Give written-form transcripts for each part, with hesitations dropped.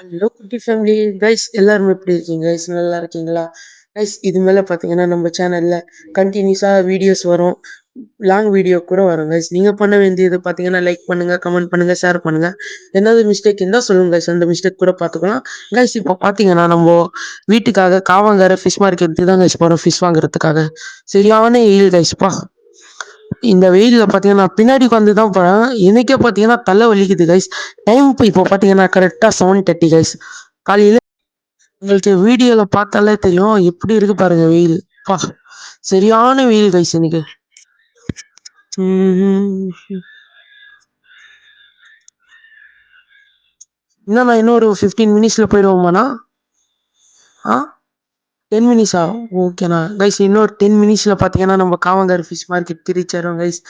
Hello குட்டி family guys, எல்லாரும் எப்படி இருக்கீங்க கைஸ்? நல்லா இருக்கீங்களா கைஸ்? இது மேலே பார்த்தீங்கன்னா நம்ம சேனலில் கண்டினியூஸாக வீடியோஸ் வரும், லாங் வீடியோ கூட வரும் கைஸ். நீங்கள் பண்ண வேண்டியது பார்த்தீங்கன்னா லைக் பண்ணுங்கள், கமெண்ட் பண்ணுங்கள், ஷேர் பண்ணுங்கள். என்னது மிஸ்டேக் இருந்தால் சொல்லுங்கள் கைஸ், அந்த மிஸ்டேக் கூட பார்த்துக்கலாம் கைஸ். இப்போ பார்த்தீங்கன்னா நம்ம வீட்டுக்காக காவாங்கரை ஃபிஷ் மார்க்கெட்டு தான் கைஸ் போகிறோம் ஃபிஷ் வாங்குறதுக்காக. சரியான வெயில் கைஸ்ப்பா. இந்த வெயிலில் பார்த்தீங்கன்னா பின்னாடி உட்காந்து தான் போகிறேன். எனக்கே பார்த்தீங்கன்னா தலை வலிக்குது கைஸ். டைம் இப்போ பார்த்தீங்கன்னா கரெக்டாக 7:30 கைஸ் காலையில். உங்களுக்கு வீடியோவில் பார்த்தாலே தெரியும் எப்படி இருக்கு பாருங்க வெயில். பா, சரியான வெயில் கைஸ் எனக்கு. இன்னும் நான் இன்னும் ஒரு 15 மினிட்ஸில் போயிடுவோமாண்ணா? ஆ, 10 மினிட்ஸா? ஓகேண்ணா கைஸ். இன்னொரு 10 மினிட்ஸில் பார்த்தீங்கன்னா நம்ம காவங்கர் ஃபிஷ் மார்க்கெட் திருச்சிடுறோம் கைஸ்.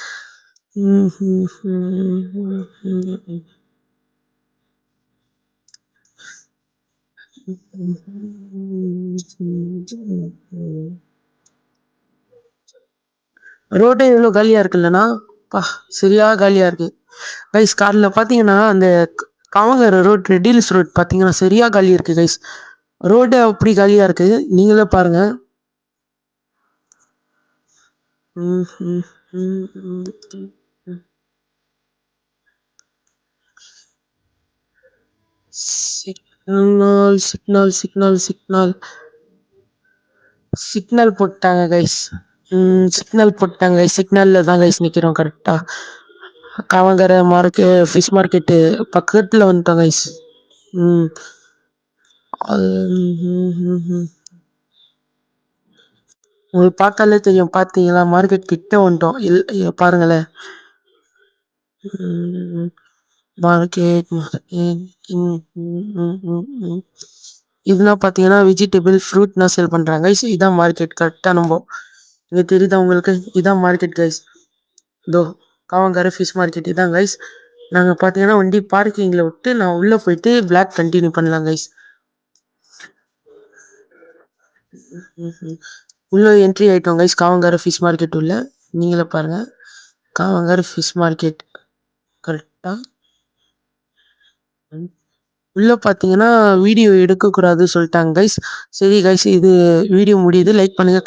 ரோட்டே இவ்வளோ காலியாக இருக்குல்லண்ணா? பா, சரியா காலியாக இருக்கு கைஸ். காரில் பார்த்தீங்கன்னா அந்த காவங்கர ரோட், ரெட்டில்ஸ் ரோட் பார்த்தீங்கன்னா சரியா காலியாக இருக்கு கைஸ். ரோடு அப்படி காலியாக இருக்கு, நீங்களே பாருங்க. Signal signal signal signal signal போட்டாங்க கைஸ். சிக்னல் போட்டாங்க. சிக்னலில் தான் கைஸ் நிற்கிறோம் கரெக்டாக. காவங்கரை ஃபிஷ் மார்க்கெட்டு பக்கத்தில் வந்துட்டோம் கைஸ். உங்களுக்கு பார்த்தாலே தெரியும். பார்த்தீங்களா, மார்க்கெட் கிட்ட வந்துட்டோம். பாருங்களேன். மார்க்கெட் இதெல்லாம் பார்த்தீங்கன்னா வெஜிடபிள் ஃப்ரூட்லாம் சேல் பண்ணுறாங்க கைஸ். இதான் மார்க்கெட் கரெக்டாக. நம்ம இங்கே தெரியுதா உங்களுக்கு? இதான் மார்க்கெட் கைஸ். இதோ காவங்கரை ஃபிஷ் மார்க்கெட் இதான் கைஸ். நாங்கள் பார்த்தீங்கன்னா வண்டி பார்க்கிங்கில் விட்டு நான் உள்ளே போயிட்டு பிளாக் கண்டினியூ பண்ணலாம் கைஸ். உள்ளே என்ட்ரி ஆகிட்டோம் கைஸ் காவங்கரை ஃபிஷ் மார்க்கெட் உள்ள. நீங்களே பாருங்கள், காவங்கரை ஃபிஷ் மார்க்கெட் கரெக்டாக. உள்ளே பார்த்தீங்கன்னா வீடியோ எடுக்கக்கூடாது சொல்லிட்டாங்க கைஸ். சரி கைஸ், இது வீடியோ முடியுது. லைக் பண்ணுங்கள்.